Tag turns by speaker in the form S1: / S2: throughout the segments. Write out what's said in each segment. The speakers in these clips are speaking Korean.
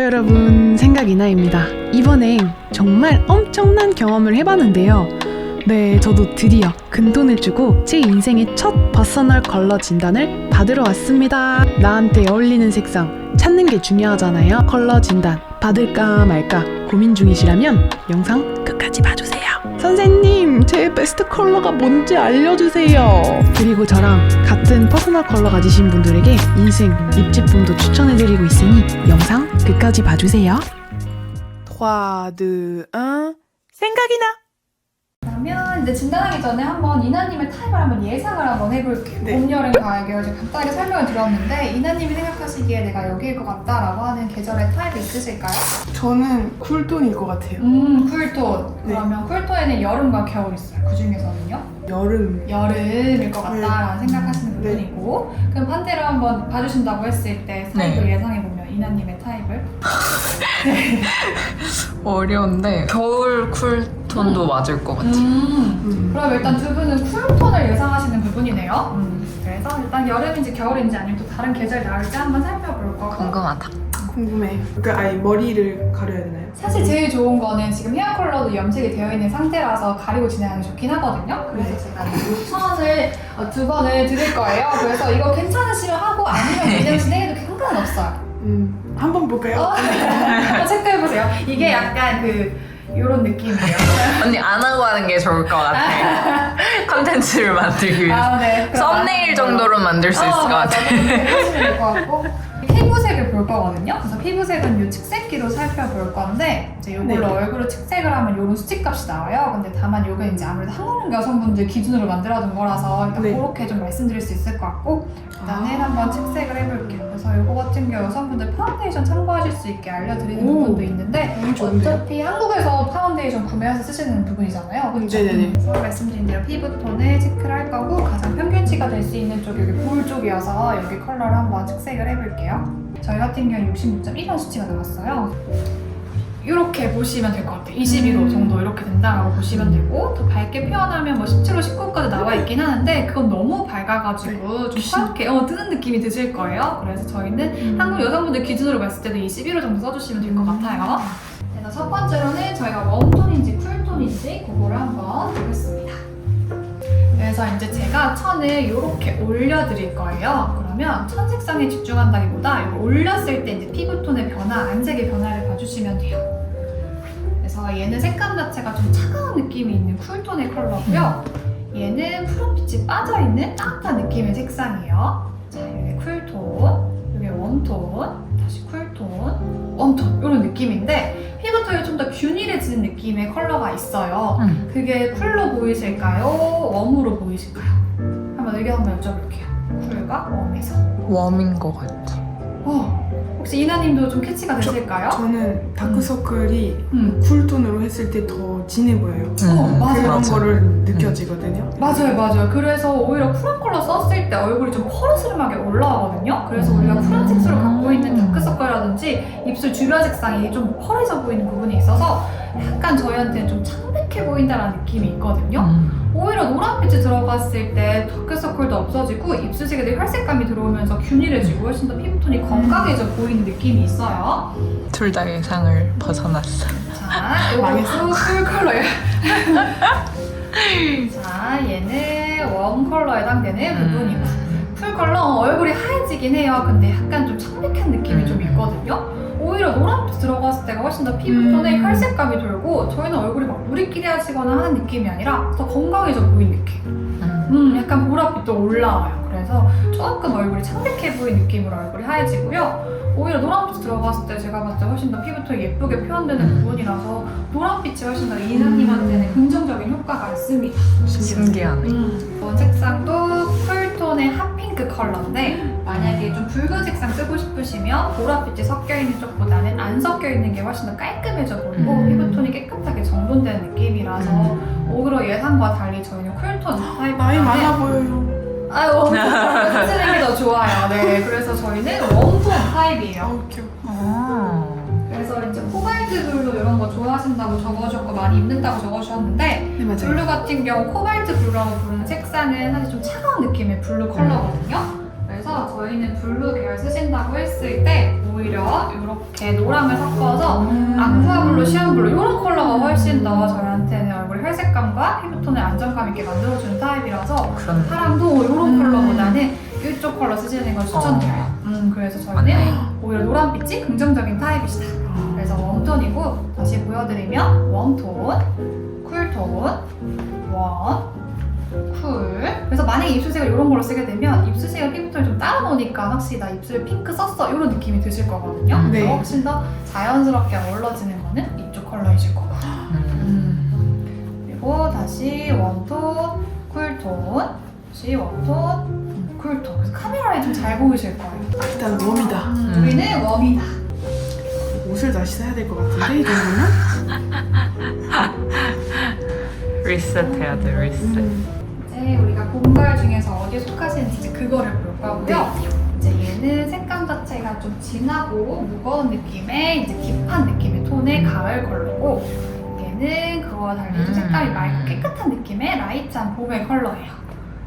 S1: 여러분, 생각이나입니다. 이번엔 정말 엄청난 경험을 해봤는데요. 네, 저도 드디어 큰돈을 주고 제 인생의 첫 퍼스널 컬러 진단을 받으러 왔습니다. 나한테 어울리는 색상 찾는 게 중요하잖아요. 컬러 진단 받을까 말까 고민 중이시라면 영상 끝까지 봐주세요. 선생님, 제 베스트 컬러가 뭔지 알려주세요. 그리고 저랑 같은 퍼스널 컬러 가지신 분들에게 인생 립제품도 추천해드리고 있으니 영상 끝까지 봐주세요. 3, 2, 1, 생각이 나!
S2: 그러면 이제 진단하기 전에 한번 이나님의 타입을 한번 예상을 한번 해볼게요.
S1: 네.
S2: 봄, 여름, 가을 계열 제가 간단하게 설명을 드렸는데 이나님이 생각하시기에 내가 여기일 것 같다라고 하는 계절의 타입이 있으실까요?
S1: 저는 쿨톤일 것 같아요.
S2: 쿨톤.
S1: 네.
S2: 그러면 쿨톤에는 여름과 겨울이 있어요. 그 중에서는요?
S1: 여름일
S2: 것 같다라는 생각하시는
S1: 네.
S2: 부분이고 그럼 반대로 한번 봐주신다고 했을 때 타입을 예상해보면 이나님의 타입을?
S3: 어려운데 겨울 쿨톤도 맞을 것 같아요.
S2: 그럼 일단 두 분은 쿨톤을 예상하시는 부분이네요. 그래서 일단 여름인지 겨울인지 아니면 또 다른 계절 나올지 한번 살펴볼 거고
S3: 궁금하다.
S1: 궁금해. 그러니까 아예 머리를 가려야 되나요?
S2: 사실 제일 좋은 거는 지금 헤어 컬러도 염색이 되어 있는 상태라서 가리고 진행하는 게 좋긴 하거든요. 그래서
S1: 네.
S2: 제가 요청을 2번을 드릴 거예요. 그래서 이거 괜찮으시면 하고 아니면 그냥 진행해도 상관없어요.
S1: 한번 볼까요?
S2: 한번 체크해보세요. 이게 약간 요런 느낌이에요.
S3: 언니 안 하고 하는 게 좋을 것 같아요. 컨텐츠를 만들기 위해서.
S2: 네.
S3: 썸네일 정도로 만들 수 있을 것 같아요.
S2: 하시면 될 것 같고 피부색을 볼 거거든요. 그래서 피부색은 이 측색기로 살펴볼 건데 이제 이걸로
S1: 네.
S2: 얼굴을 측색을 하면 이런 수치값이 나와요. 근데 다만 이건 이제 아무래도 한국 여성분들 기준으로 만들어둔 거라서 일단
S1: 네.
S2: 그렇게 좀 말씀드릴 수 있을 것 같고 일단은 한번 측색을 해볼게요. 그래서 이거 같은 경우 여성분들 파운데이션 참고하실 수 있게 알려드리는
S1: 오.
S2: 부분도 있는데
S1: 너무 좋은데요?
S2: 어차피 한국에서 파운데이션 구매해서 쓰시는 부분이잖아요. 그렇죠?
S1: 네네네.
S2: 그래서 말씀드린 대로 피부톤을 체크를 할 거고 가장 평균치가 될 수 있는 쪽이 여기 볼 쪽이어서 여기 컬러를 한번 측색을 해볼게요. 저희 같은 경우 66.1번 수치가 나왔어요. 이렇게 보시면 될 것 같아요. 21호 정도 이렇게 된다고 보시면 되고 더 밝게 표현하면 뭐 17호, 19호까지 나와 있긴 하는데 그건 너무 밝아가지고 좀 파랗게 뜨는 느낌이 드실 거예요. 그래서 저희는 한국 여성분들 기준으로 봤을 때도 21호 정도 써주시면 될 것 같아요. 그래서 첫 번째로는 저희가 웜톤인지 쿨톤인지 그거를 한번 보겠습니다. 그래서 이제 제가 천을 이렇게 올려드릴 거예요. 그러면 천 색상에 집중한다기보다 이거 올렸을 때 이제 피부톤의 변화, 안색의 변화를 봐주시면 돼요. 그래서 얘는 색감 자체가 좀 차가운 느낌이 있는 쿨톤의 컬러고요. 얘는 푸른빛이 빠져있는 따뜻한 느낌의 색상이에요. 자, 이게 쿨톤, 이게 웜톤, 다시 쿨톤, 웜톤 이런 느낌인데 피부톤이 좀 더 균일해지는 느낌의 컬러가 있어요. 그게 쿨로 보이실까요? 웜으로 보이실까요? 한번 의견 한번 여쭤볼게요. 쿨과 웜에서.
S3: 웜인 것 같아.
S2: 혹시 이나님도 좀 캐치가 되실까요?
S4: 저는 다크서클이 쿨톤으로 했을 때 더 진해 보여요.
S2: 맞아요.
S4: 그런 거를 느껴지거든요.
S2: 맞아요. 그래서 오히려 푸른 컬러 썼을 때 얼굴이 좀 퍼르스름하게 올라가거든요. 그래서 우리가 푸른 색소를 갖고 있는 다크서클이라든지 입술 주변 색상이 좀 펄해져 보이는 부분이 있어서 약간 저희한테는 좀 창백해 보인다는 느낌이 있거든요. 오히려 노란빛이 들어갔을 때 다크서클도 없어지고 입술색에도 혈색감이 들어오면서 균일해지고 훨씬 더 피부톤이 건강해져 보이는 느낌이 있어요.
S3: 둘 다 예상을 벗어났어.
S2: 자, 이것도 쿨 컬러예요. 자, 얘는 웜 컬러에 해당되는 부분이고 풀 컬러 얼굴이 하얘지긴 해요. 근데 약간 좀 창백한 느낌이 좀 있거든요. 오히려 노란빛 들어갔을 때가 훨씬 더 피부톤에 혈색감이 돌고 저희는 얼굴이 막 누리끼리 하시거나 하는 느낌이 아니라 더 건강해져 보이는 느낌. 약간 보랏빛도 올라와요. 그래서 조금 얼굴이 창백해 보이는 느낌으로 얼굴이 하얘지고요. 오히려 노란빛 들어갔을 때 제가 봤을 때 훨씬 더 피부톤이 예쁘게 표현되는 부분이라서 노란빛이 훨씬 더 이나님한테는 긍정적인 효과가 있습니다.
S3: 신기하네.
S2: 이번 색상도 쿨톤의 핫핑크 컬러인데 만약에 좀 붉은 색상 쓰고 싶으시면 보랏빛이 섞여있는 쪽보다는 안 섞여있는 게 훨씬 더 깔끔해져 보이고 피부톤이 깨끗하게 정돈되는 느낌이라서 오히려 예상과 달리 저희는 쿨톤 타입
S4: 나이 많아 보여요.
S2: 웜톤 쓰는 게 더 좋아요. 네, 그래서 저희는 웜톤 타입이에요.
S4: 귀여워.
S2: 그래서 이제 코발트 블루 이런 거 좋아하신다고 적어주셨고 많이 입는다고 적어주셨는데
S4: 네, 맞아요.
S2: 블루 같은 경우 코발트 블루라고 부르는 색상은 사실 좀 차가운 느낌의 블루 컬러거든요. 그래서 저희는 블루 계열 쓰신다고 했을 때 오히려 이렇게 노랑을 섞어서 아쿠아블루, 시안블루 이런 컬러가 훨씬 더 저희한테는 얼굴 혈색감과 피부톤을 안정감 있게 만들어주는 타입이라서
S3: 그런
S2: 사람도 이런 컬러보다는 이쪽 컬러 쓰시는 걸 추천드려요. 그래서 저희는
S3: 맞네.
S2: 오히려 노란빛이 긍정적인 타입이시다. 그래서 웜톤이고 다시 보여드리면 웜톤, 쿨톤, 웜, 쿨. 그래서 만약에 입술색을 이런 걸로 쓰게 되면 입술색을 피부톤이 좀 따라 놓으니까 확실히 나 입술 핑크 썼어 이런 느낌이 드실 거거든요.
S4: 네.
S2: 그래서 훨씬 더 자연스럽게 어우러지는 거는 이쪽 컬러이실 거고. 그리고 다시 웜톤, 쿨톤, 다시 웜톤, 쿨톤. 그래서 카메라에 좀 잘 보이실 거예요.
S4: 일단 웜이다.
S2: 우리는 웜이다.
S4: 옷을 다시 사야 될 것 같은데 이 정도면?
S3: 리셋해야 돼, 리셋.
S2: 이제 우리가 본걸 중에서 어디에 속하시는지 이제 그거를 볼 거고요. 이제 얘는 색감 자체가 좀 진하고 무거운 느낌의 이제 딥한 느낌의 톤의 가을 컬러고 얘는 그거와 달리 좀 색감이 맑고 깨끗한 느낌의 라이트한 봄의 컬러예요.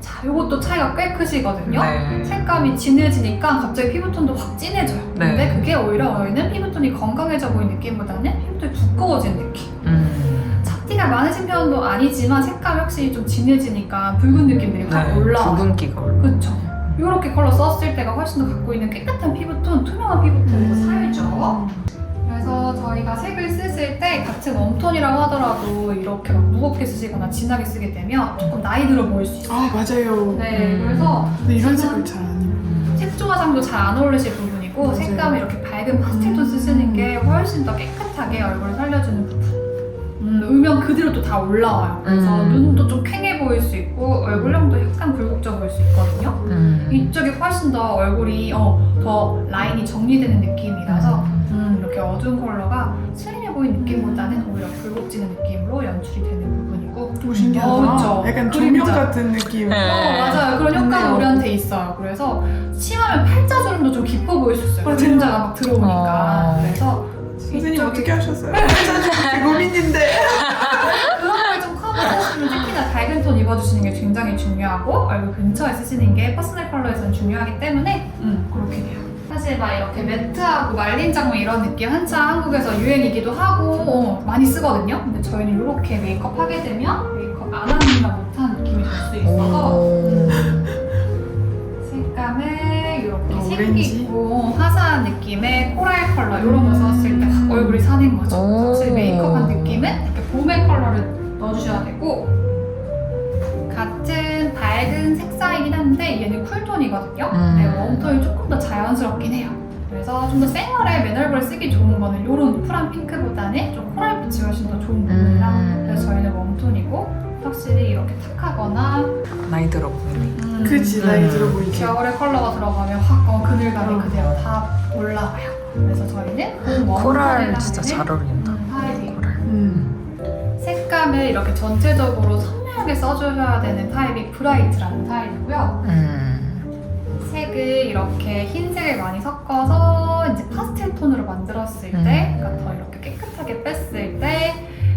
S2: 자, 요것도 차이가 꽤 크시거든요.
S3: 네.
S2: 색감이 진해지니까 갑자기 피부톤도 확 진해져요.
S3: 네.
S2: 근데 그게 오히려 저희는 피부톤이 건강해져 보이는 느낌보다는 피부톤이 두꺼워진 느낌. 잡티가 많으신 편도 아니지만 색감이 확실히 좀 진해지니까 붉은 느낌들이 확 올라와요.
S3: 붉은기가 올라.
S2: 그쵸. 이렇게 컬러 썼을 때가 훨씬 더 갖고 있는 깨끗한 피부톤, 투명한 피부톤으로 살죠. 그래서 저희가 색을 쓰실 때 같은 웜톤이라고 하더라도 이렇게 막 무겁게 쓰시거나 진하게 쓰게 되면 조금 나이 들어 보일 수 있어요.
S4: 아 맞아요.
S2: 네, 그래서
S4: 근데 이런 색깔 잘 안 입어요.
S2: 색조 화장도 잘 안 어울리실 부분이고
S4: 맞아요.
S2: 색감이 이렇게 밝은 파스텔톤 쓰시는 게 훨씬 더 깨끗하게 얼굴을 살려주는 부분. 음영 그대로 또 다 올라와요. 그래서 눈도 좀 퀭해 보일 수 있고 얼굴형도 약간 굴곡져 보일 수 있거든요. 이쪽이 훨씬 더 얼굴이 더 라인이 정리되는 느낌이라서 이렇게 어두운 컬러가 슬림해 보이는 느낌보다는 오히려 굴곡지는 느낌으로 연출이 되는 부분이고
S4: 오 신기하다.
S2: 그쵸.
S4: 약간 조명
S2: 그림자.
S4: 같은 느낌.
S3: 네.
S2: 맞아요. 그런 효과는
S4: 좋네요.
S2: 우리한테 있어요. 그래서 심하면 팔자주름도 좀 깊어 보일 수 있어요.
S4: 맞아요.
S2: 그림자가 막 들어오니까. 그래서
S4: 선생님
S2: 이쪽이-
S4: 어떻게 하셨어요? 제 고민인데.
S2: 그런 걸 좀 커버하시면 특히나 밝은 톤 입어주시는 게 굉장히 중요하고 얼굴 근처에 쓰시는 게 퍼스널 컬러에서는 중요하기 때문에 그렇게 돼요. 사실 막 이렇게 매트하고 말린 장미 이런 느낌 한참 한국에서 유행이기도 하고 많이 쓰거든요. 근데 저희는 이렇게 메이크업 하게 되면 메이크업 안 하는 나 못하는 느낌이 들 수 있어서 색감을 이렇게
S4: 오렌지?
S2: 생기고 화사한 느낌의 코랄 컬러 이런 거 썼을 때 확 얼굴이 사는 거죠.
S3: 오.
S2: 확실히 메이크업한 느낌은 이렇게 봄의 컬러를 넣어주셔야 되고 같은 밝은 색상이긴 한데 얘는 쿨톤이거든요. 근데 웜톤이 조금 더 자연스럽긴 해요. 그래서 좀 더 생얼에 맨얼굴에 쓰기 좋은 거는 이런 쿨한 핑크보다는 좀 코랄빛이 훨씬 더 좋은 부분이라 그래서 저희는 웜톤이고 확실히 이렇게 탁하거나
S3: 나이 들어 보이네.
S4: 그치 나이 들어 보이지.
S2: 겨울에 컬러가 들어가면 확 그늘감이 그대로 다 올라와요. 그래서 저희는
S3: 코랄 진짜 잘 어울린다.
S2: 타입이에요.
S3: 코랄.
S2: 색감을 이렇게 전체적으로 선명하게 써주셔야 되는 타입이 브라이트라는 타입이고요. 색을 이렇게 흰색을 많이 섞어서 이제 파스텔 톤으로 만들었을 때, 그러니까 더 이렇게 깨끗하게 뺐을 때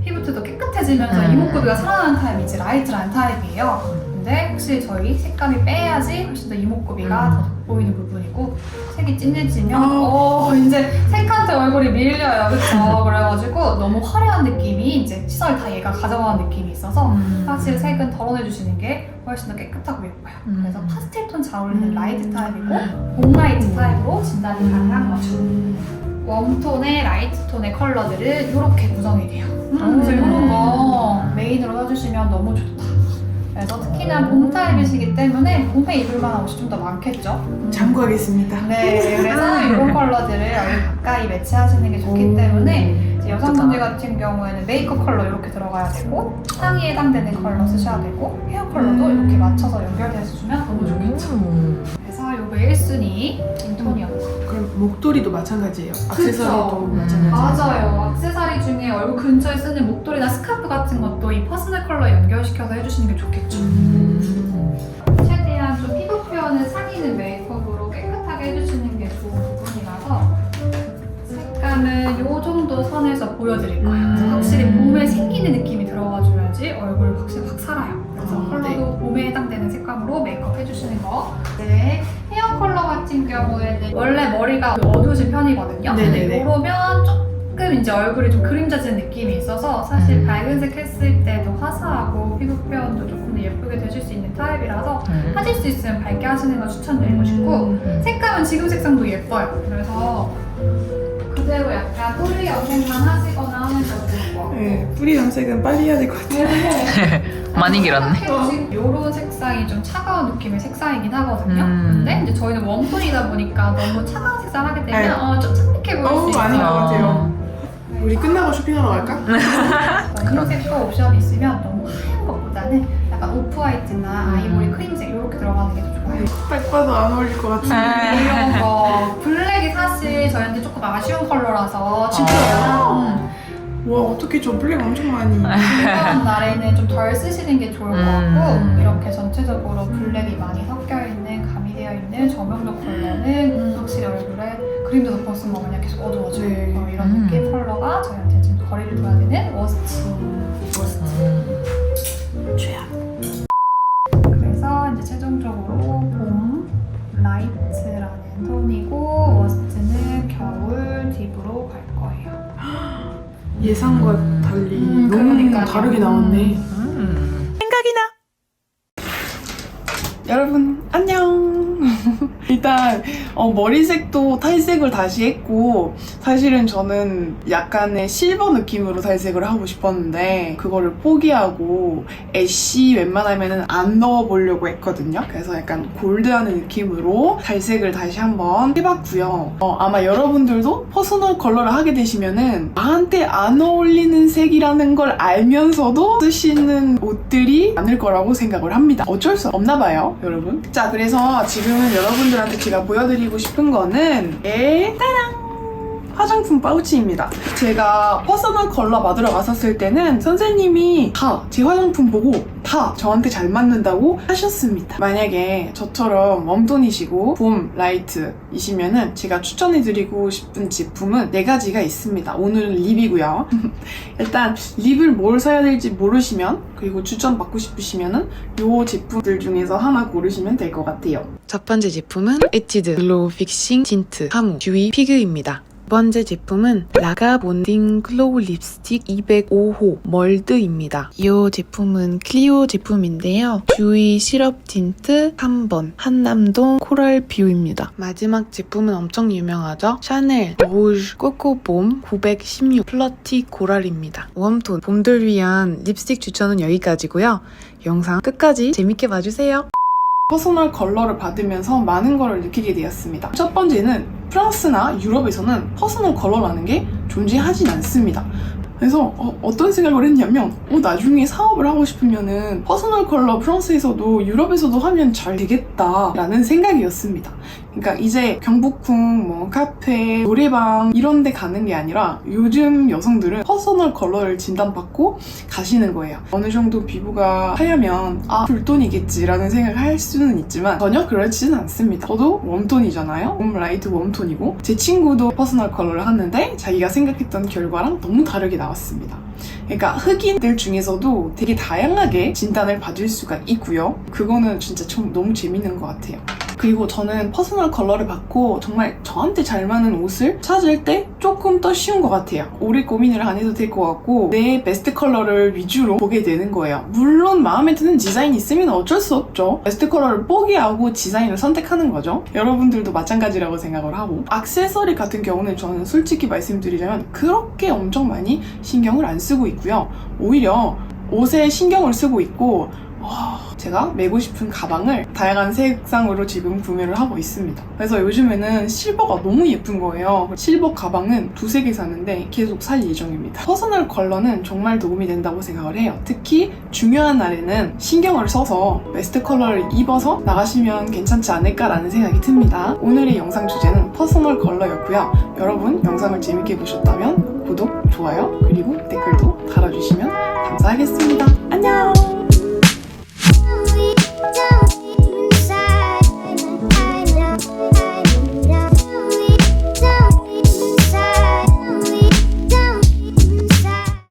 S2: 피부톤도 깨끗해지면서 이목구비가 살아나는 타입이지 라이트라는 타입이에요. 근데 확실히 저희 색감이 빼야지 훨씬 더 이목구비가 더 돋보이는 부분이고 색이 진해지면 이제 색한테 얼굴이 밀려요. 그쵸? 그래가지고 너무 화려한 느낌이 이제 시선을 다 얘가 가져가는 느낌이 있어서 확실히 색은 덜어내주시는 게 훨씬 더 깨끗하고 예뻐요. 그래서 파스텔 톤 잘 어울리는 라이트 타입이고 봄라이트 타입으로 진단이 가능한 거죠. 웜톤의 라이트 톤의 컬러들은 이렇게 구성이 돼요. 그래서 이런 거 메인으로 써주시면 너무 좋다. 그래서 특히나 봄 타입이시기 때문에 봄에 입을 만한 옷이 좀 더 많겠죠?
S4: 참고하겠습니다.
S2: 네, 그래서 이런 컬러들을 얼굴 가까이 매치하시는 게 좋기 때문에 이제 여성분들 같은 경우에는 메이크업 컬러 이렇게 들어가야 되고 상의에 해당되는 컬러 쓰셔야 되고 헤어 컬러도 이렇게 맞춰서 연결돼서 주면 너무 좋겠죠. 그래서 요거 1순위 인톤이었고
S4: 그럼 목도리도 마찬가지예요. 액세서리도
S2: 그쵸?
S4: 마찬가지예요.
S2: 맞아요. 액세서리 중에 얼굴 근처에 쓰는 목도리나 스카프 같은 것도 이 퍼스널 컬러에 연결시켜서 해주시는 게 좋겠죠. 최대한 좀 피부 표현을 살리는 메이크업으로 깨끗하게 해주시는 게 좋은 부분이라서 색감은 요 정도 선에서 보여드릴 거예요. 그래서 확실히 봄에 생기는 느낌이 들어가줘야지 얼굴 확실히 확 살아요. 그래서 컬러도 봄에 해당되는 색감으로 메이크업 해주시는 거. 네, 헤어 컬러 같은 경우에는 원래 머리가 어두우신 편이거든요.
S4: 네네네.
S2: 그러면 조금 이제 얼굴이 좀 그림자진 느낌이 있어서 사실 밝은색 했을 때도 화사하고 피부 표현도 조금 더 예쁘게 되실 수 있는 타입이라서 하실 수 있으면 밝게 하시는 걸 추천드리고 싶고 색감은 지금 색상도 예뻐요. 그래서 그대로 약간 뿌리 염색만 하시거나 하면 더 좋을 것 같고
S4: 네, 뿌리 염색은 빨리 해야 될 것 같아요.
S3: 많이 길었네.
S2: 지금 이런 색상이 좀 차가운 느낌의 색상이긴 하거든요. 근데 이제 저희는 웜톤이다 보니까 너무 차가운 색상 하게 되면
S4: 네.
S2: 좀 창백해 보일 수 있어요.
S4: 아닌 것 같아요. 우리 끝나고 쇼핑하러 갈까?
S2: 그런 색도 옵션이 있으면 너무 하얀 것보다는 약간 오프화이트나 아이보리 크림색 이렇게 들어가는 게 더 좋아요.
S4: 딱 봐도 안 어울릴 것 같은데.
S2: 이런 거 블랙이 사실 저희한테 조금 아쉬운 컬러라서
S4: 진짜요? 와, 어떻게 저 블랙 엄청 많이.
S2: 이런 날에는 좀 덜 쓰시는 게 좋을 것 같고 이렇게 전체적으로 블랙이 많이 섞여있는 가미되어 있는 저명도 컬러는 확실히 얼굴에 그림도 덮었으면 그냥 계속 어두워져요.
S4: 네.
S2: 이런 느낌 컬러가 저희한테 좀 거리를 둬야 되는 워스트.
S4: 최악.
S2: 그래서 이제 최종적으로 봄 라이트라는 톤이고 워스트는 겨울 딥으로 갈 거예요.
S4: 예상과 달리 너무
S2: 그러니까요.
S4: 다르게 나왔네. 여러분 안녕. 일단 머리색도 탈색을 다시 했고 사실은 저는 약간의 실버 느낌으로 탈색을 하고 싶었는데 그거를 포기하고 애쉬 웬만하면 안 넣어보려고 했거든요. 그래서 약간 골드하는 느낌으로 탈색을 다시 한번 해봤고요. 아마 여러분들도 퍼스널 컬러를 하게 되시면은 나한테 안 어울리는 색이라는 걸 알면서도 쓰시는 옷들이 많을 거라고 생각을 합니다. 어쩔 수 없나 봐요, 여러분. 자, 그래서 지금은 여러분들한테 제가 보여드리고 싶은 거는 따랑! 화장품 파우치입니다. 제가 퍼스널 컬러 받으러 갔었을 때는 선생님이 다 제 화장품 보고 다 저한테 잘 맞는다고 하셨습니다. 만약에 저처럼 웜톤이시고 봄 라이트이시면은 제가 추천해드리고 싶은 제품은 4가지가 있습니다. 오늘은 립이고요. 일단 립을 뭘 사야 될지 모르시면 그리고 추천받고 싶으시면은 요 제품들 중에서 하나 고르시면 될 것 같아요.
S1: 첫 번째 제품은 에뛰드 글로우 픽싱 틴트 하무 듀이 피그입니다. 두 번째 제품은 라가 본딩 글로우 립스틱 205호 멀드입니다. 이 제품은 클리오 제품인데요. 듀이 시럽 틴트 3번 한남동 코랄 뷰입니다. 마지막 제품은 엄청 유명하죠. 샤넬 루즈 코코봄 916 플러티 코랄입니다. 웜톤 봄들 위한 립스틱 추천은 여기까지고요. 영상 끝까지 재밌게 봐주세요.
S4: 퍼스널 컬러를 받으면서 많은 걸 느끼게 되었습니다. 첫 번째는 프랑스나 유럽에서는 퍼스널 컬러라는 게 존재하진 않습니다. 그래서 어떤 생각을 했냐면 나중에 사업을 하고 싶으면은 퍼스널 컬러 프랑스에서도 유럽에서도 하면 잘 되겠다라는 생각이었습니다. 그러니까 이제 경복궁, 뭐 카페, 노래방 이런 데 가는 게 아니라 요즘 여성들은 퍼스널 컬러를 진단받고 가시는 거예요. 어느 정도 피부가 하얗면 쿨톤이겠지라는 생각을 할 수는 있지만 전혀 그렇지는 않습니다. 저도 웜톤이잖아요. 라이트 웜톤이고 제 친구도 퍼스널 컬러를 하는데 자기가 생각했던 결과랑 너무 다르게 나왔습니다. 그러니까 흑인들 중에서도 되게 다양하게 진단을 받을 수가 있고요. 그거는 진짜 너무 재밌는 것 같아요. 그리고 저는 퍼스널 컬러를 받고 정말 저한테 잘 맞는 옷을 찾을 때 조금 더 쉬운 것 같아요. 오래 고민을 안 해도 될 것 같고 내 베스트 컬러를 위주로 보게 되는 거예요. 물론 마음에 드는 디자인이 있으면 어쩔 수 없죠. 베스트 컬러를 포기하고 디자인을 선택하는 거죠. 여러분들도 마찬가지라고 생각을 하고 액세서리 같은 경우는 저는 솔직히 말씀드리자면 그렇게 엄청 많이 신경을 안 쓰고 있고요. 오히려 옷에 신경을 쓰고 있고 제가 메고 싶은 가방을 다양한 색상으로 지금 구매를 하고 있습니다. 그래서 요즘에는 실버가 너무 예쁜 거예요. 실버 가방은 2-3개 샀는데 계속 살 예정입니다. 퍼스널 컬러는 정말 도움이 된다고 생각을 해요. 특히 중요한 날에는 신경을 써서 베스트 컬러를 입어서 나가시면 괜찮지 않을까라는 생각이 듭니다. 오늘의 영상 주제는 퍼스널 컬러였고요. 여러분 영상을 재밌게 보셨다면 구독, 좋아요, 그리고 댓글도 달아주시면 감사하겠습니다. 안녕!